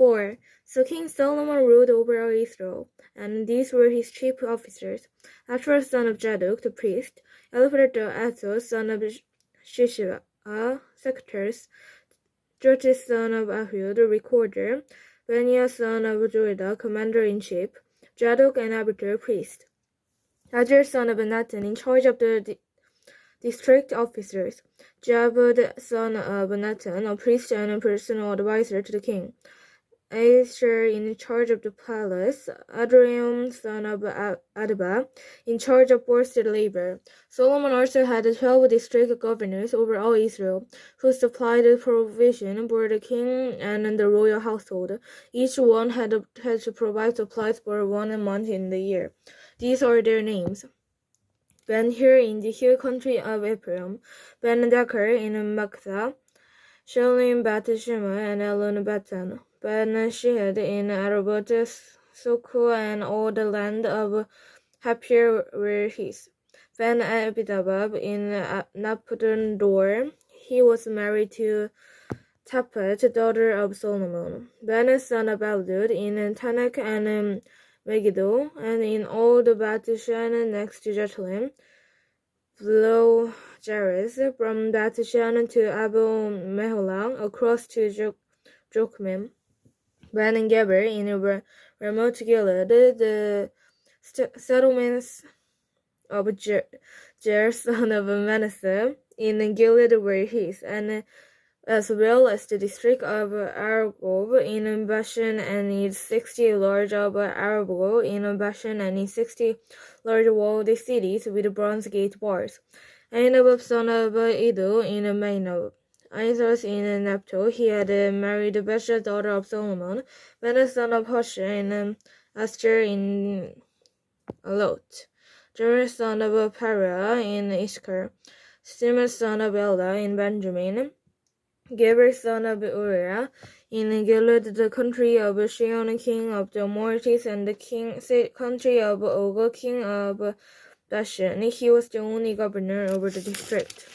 4. So King Solomon ruled over all Israel, and these were his chief officers: Ashur son of Zadok, the priest; Eliphalet the Athos, son of Shishba, secretaries; Jotis son of Ahud, the recorder; Benaiah son of Joiada, commander-in-chief; Zadok and Abiathar, priest; Azar son of Nathan, in charge of the district officers; Jabud son of Nathan, a priest and a personal advisor to the king; Asher in charge of the palace; Adriam son of Adaba, in charge of forced labor. Solomon also had 12 district governors over all Israel, who supplied provision for the king and the royal household. Each one had to provide supplies for 1 month in the year. These are their names: Ben-Hur in the hill country of Ephraim; Ben-Dakar in Makkah; Shalom Beth-Shema and Elon Batan; Ben-Shihad in Arabot, Soko and all the land of Hapir were his; Ben-Abinadab in Naphtali; he was married to Taphat, daughter of Solomon; Ben son of Abdud in Tanakh and Megiddo, and in all the Beth-Shan next to Jerusalem, below Jares, from Beth-Shan to Abel Meholah, across to Jokmim; Ben-Geber in Ramoth Gilead, the settlements of Jer son of Manasseh in Gilead were his, and as well as the district of Argob in Bashan and its 60 large of Argob in Bashan and its 60 large walled cities with bronze gate bars; Ainab son of Iddo in Mainab; Aizas in Naphtali, he had married Baasha, daughter of Solomon; Ben son of Hoshea in Asher in Lot; Jer son of Parah in Issachar; Shimon son of Elah in Benjamin; Geber son of Uriah in Gilead, the country of Sihon king of the Amorites, and the country of Og king of Bashan. He was the only governor over the district.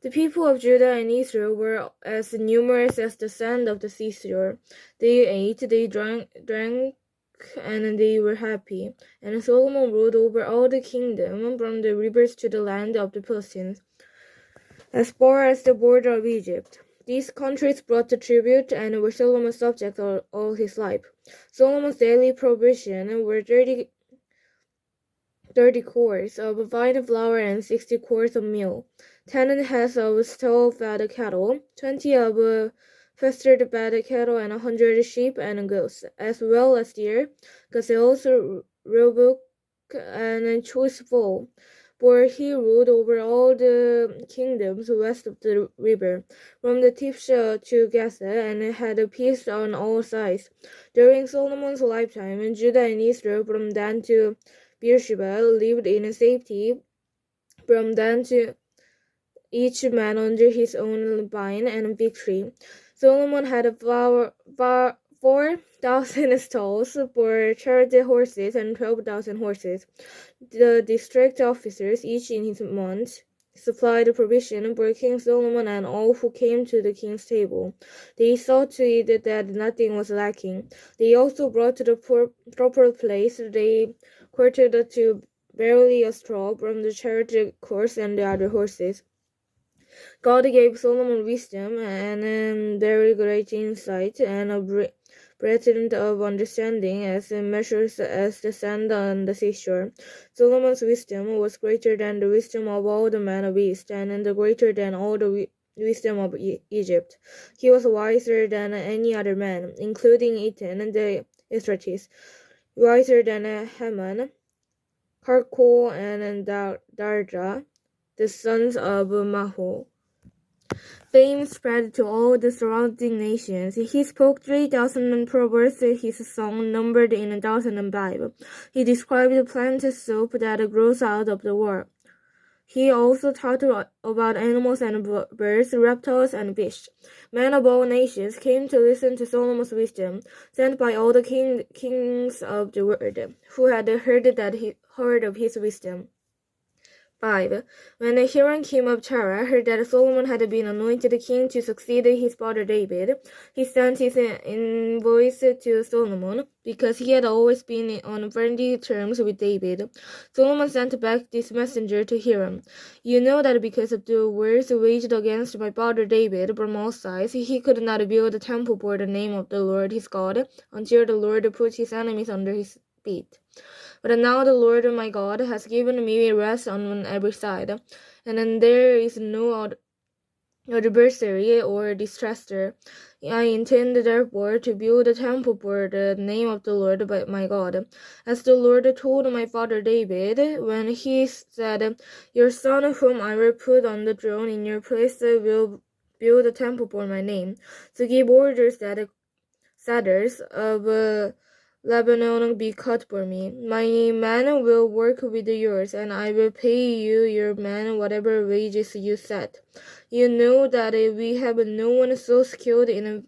The people of Judah and Israel were as numerous as the sand of the seashore. They ate, they drank, and they were happy. And Solomon ruled over all the kingdom, from the rivers to the land of the Philistines, as far as the border of Egypt. These countries brought the tribute and were Solomon's subjects all his life. Solomon's daily provision were 30 cores of fine flour and 60 cores of meal, 10 heads of stall-fed cattle, 20 of pastured-fed cattle, and 100 sheep and goats, as well as deer, gazelles, roebuck, and choice fowl. For he ruled over all the kingdoms west of the river, from the Tifsha to Gaza, and had peace on all sides. During Solomon's lifetime, Judah and Israel, from Dan to Beersheba, lived in safety, from Dan to each man under his own vine and fig tree. Solomon had 4,000 stalls for chariot horses and 12,000 horses. The district officers, each in his month, supplied provision for King Solomon and all who came to the king's table. They saw to it that nothing was lacking. They also brought to the proper place they quartered to barely a straw from the chariot course and the other horses. God gave Solomon wisdom and very great insight and a breadth of understanding as measures as the sand on the seashore. Solomon's wisdom was greater than the wisdom of all the men of East, and greater than all the wisdom of Egypt. He was wiser than any other man, including Ethan the Euphrates, wiser than Heman, Harkol, and Darda, the sons of Mahol. Fame spread to all the surrounding nations. He spoke 3,000 proverbs. His song numbered in 1,005. He described plant soap that grows out of the world. He also taught about animals and birds, reptiles, and fish. Men of all nations came to listen to Solomon's wisdom, sent by all the kings of the world, who had heard of his wisdom. 5. When Hiram king of Tyre heard that Solomon had been anointed king to succeed his father David, he sent his envoys to Solomon, because he had always been on friendly terms with David. Solomon sent back this messenger to Hiram. You know that because of the wars waged against my father David from all sides, he could not build a temple for the name of the Lord his God, until the Lord put his enemies under his feet. But now the Lord my God has given me rest on every side, and then there is no adversary or distressor. I intend therefore to build a temple for the name of the Lord my God, as the Lord told my father David, when he said, Your son whom I will put on the throne in your place will build a temple for my name. So give orders that cedars of Lebanon be cut for me. My men will work with yours, and I will pay you your men whatever wages you set. You know that we have no one so skilled in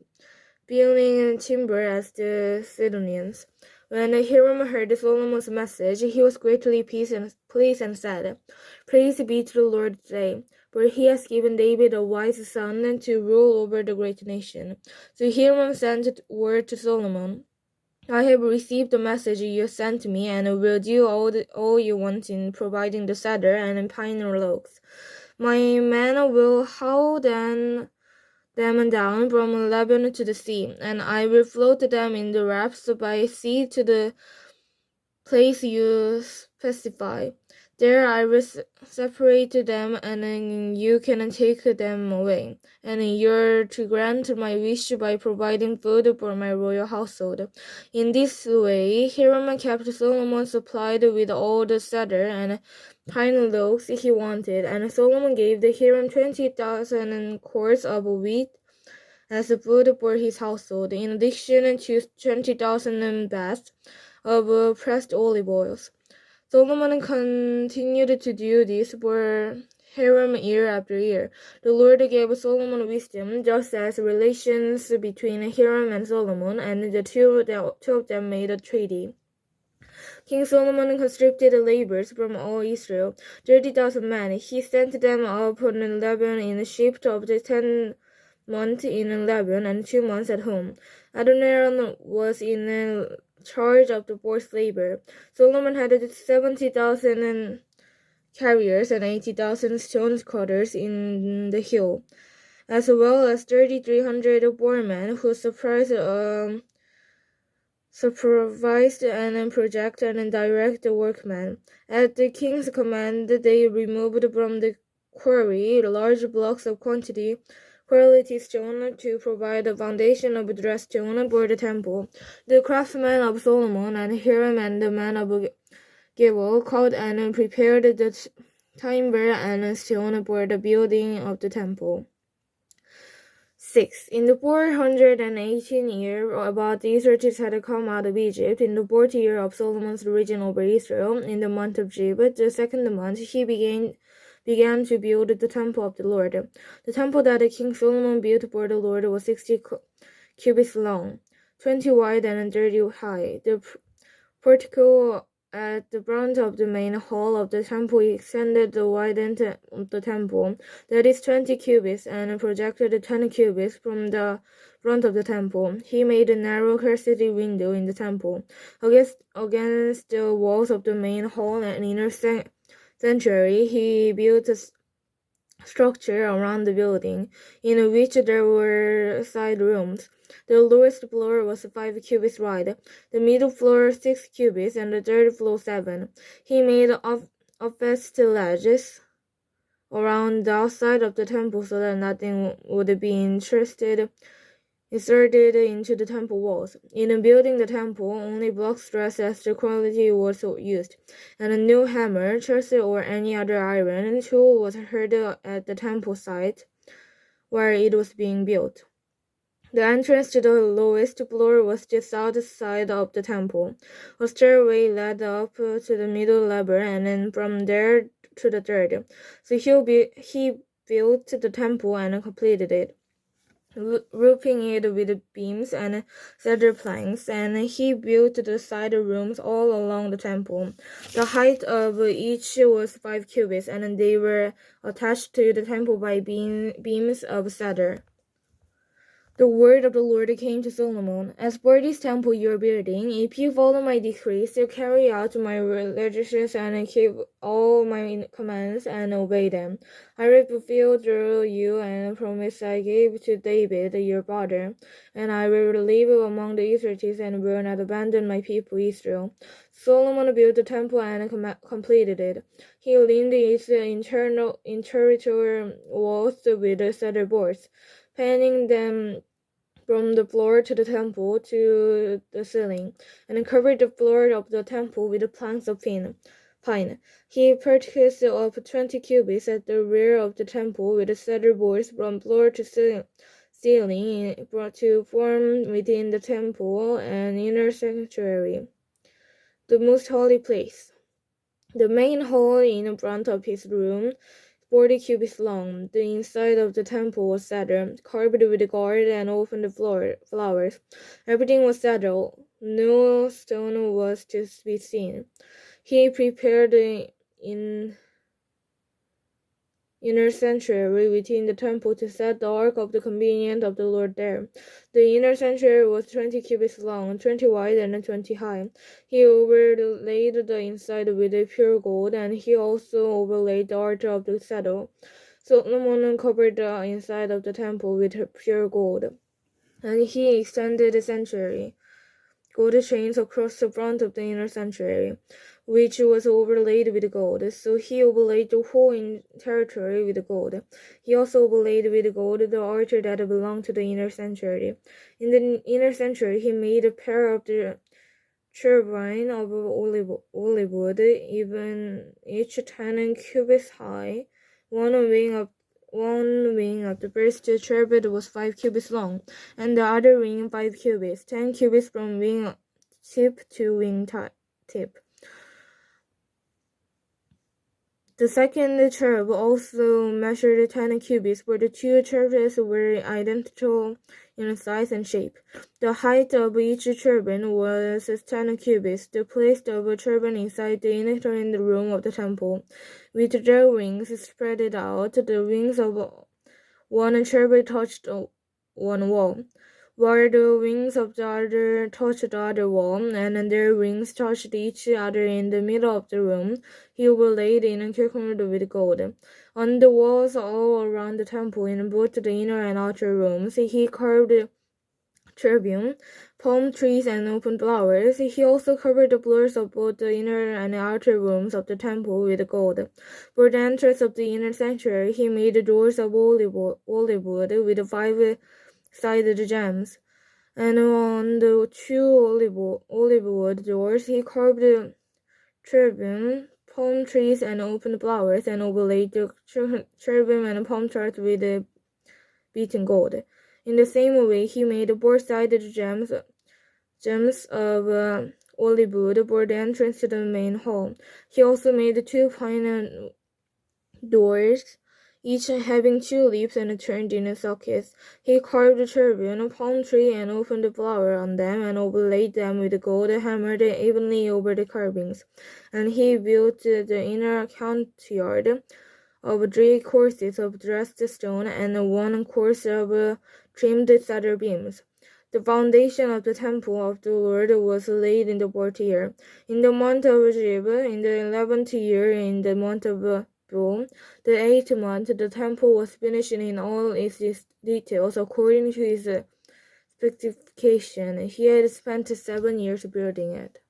building timber as the Sidonians. When Hiram heard Solomon's message, he was greatly pleased and said, Praise be to the Lord today, for he has given David a wise son to rule over the great nation. So Hiram sent word to Solomon, I have received the message you sent me, and will do all you want in providing the cedar and pine logs. My men will haul them down from Lebanon to the sea, and I will float them in the rafts by sea to the place you specify. There I will separate them, and then you can take them away. And you're to grant my wish by providing food for my royal household. In this way, Hiram kept Solomon supplied with all the cedar and pine logs he wanted, and Solomon gave Hiram 20,000 quarts of wheat as food for his household, in addition to 20,000 baths of pressed olive oils. Solomon continued to do this for Hiram year after year. The Lord gave Solomon wisdom, just as relations between Hiram and Solomon, and the two of them made a treaty. King Solomon conscripted laborers from all Israel, 30,000 men. He sent them up on Lebanon in a shift of the 10 months in Lebanon and 2 months at home. Adoniram was in charge of the forced labor. Solomon had 70,000 carriers and 80,000 stone cutters in the hill, as well as 3,300 foremen who supervised and project and direct the workmen. At the king's command, they removed from the quarry large blocks of quality stone to provide the foundation of dressed stone for the temple. The craftsmen of Solomon and Hiram and the men of Gibel cut and prepared the timber and stone for the building of the temple. 6. In the 418th year, about the Israelites had come out of Egypt, in the 4th year of Solomon's reign over Israel, in the month of Jib, the second month, he began to build the temple of the Lord. The temple that King Solomon built for the Lord was 60 cubits long, 20 wide, and 30 high. The portico at the front of the main hall of the temple extended the width of the temple, that is 20 cubits, and projected 10 cubits from the front of the temple. He made a narrow crescent window in the temple, against the walls of the main hall and inner sanctuary. He built a structure around the building, in which there were side rooms. The lowest floor was 5 cubits wide, the middle floor 6 cubits, and the third floor 7. He made offset ledges around the outside of the temple so that nothing would be inserted into the temple walls. In building the temple, only blocks dressed as the quality was used, and no hammer, chisel, or any other iron tool was heard at the temple site where it was being built. The entrance to the lowest floor was the south side of the temple. A stairway led up to the middle level, and then from there to the third. So he built the temple and completed it. roofing it with beams and cedar planks, and he built the side rooms all along the temple. The height of each was 5 cubits, and they were attached to the temple by beams of cedar. The word of the Lord came to Solomon. As for this temple you are building, if you follow my decrees, to carry out my legislations and keep all my commands and obey them, I will fulfill through you and promise I gave to David your father, and I will live among the Israelites and will not abandon my people Israel. Solomon built the temple and completed it. He lined its interior walls with cedar boards, panning them from the floor to the temple to the ceiling, and covered the floor of the temple with planks of pine. He purchased up 20 cubits at the rear of the temple with cedar boards from floor to ceiling to form within the temple an inner sanctuary, the most holy place. The main hall in front of his room, 40 cubits long. The inside of the temple was cedar, carved with gold and open flowers. Everything was cedar. No stone was to be seen. He prepared the inner sanctuary within the temple to set the ark of the covenant of the Lord there. The inner sanctuary was 20 cubits long, 20 wide, and 20 high. He overlaid the inside with pure gold, and he also overlaid the altar of the cedar. Solomon covered the inside of the temple with pure gold, and he extended the sanctuary gold chains across the front of the inner sanctuary, which was overlaid with gold. So he overlaid the whole territory with gold. He also overlaid with gold the altar that belonged to the inner sanctuary. In the inner sanctuary, he made a pair of the cherubim of olive wood, even each 10 cubits high. One wing of the first cherubim was 5 cubits long, and the other wing 5 cubits, 10 cubits from wing tip to wing tip. The second cherub also measured 10 cubits, for the two cherubs were identical in size and shape. The height of each cherubim was 10 cubits. They placed the cherubim inside the inner room of the temple, with their wings spread out. The wings of one cherub touched one wall, while the wings of the other touched the other wall, and their wings touched each other in the middle of the room. He overlaid in cucumber with gold. On the walls all around the temple, in both the inner and outer rooms, he carved cherubim, palm trees, and open flowers. He also covered the floors of both the inner and outer rooms of the temple with gold. For the entrance of the inner sanctuary, he made doors of olive wood with 5 sided gems, and on the 2 olive wood doors he carved cherubim, palm trees, and open flowers, and overlaid the cherubim and palm trees with beaten gold. In the same way, he made 4-sided gems of olive wood for the entrance to the main hall. He also made 2 pine doors, each having 2 leaves and turned in sockets. He carved cherubim, palm tree, and opened the flower on them, and overlaid them with gold, hammered evenly over the carvings. And he built the inner courtyard of 3 courses of dressed stone, and 1 course of trimmed cedar beams. The foundation of the temple of the Lord was laid in the 4th year. In the month of Jib, in the 11th year, in the month of the 8th month, the temple was finished in all its details according to his specification. He had spent 7 years building it.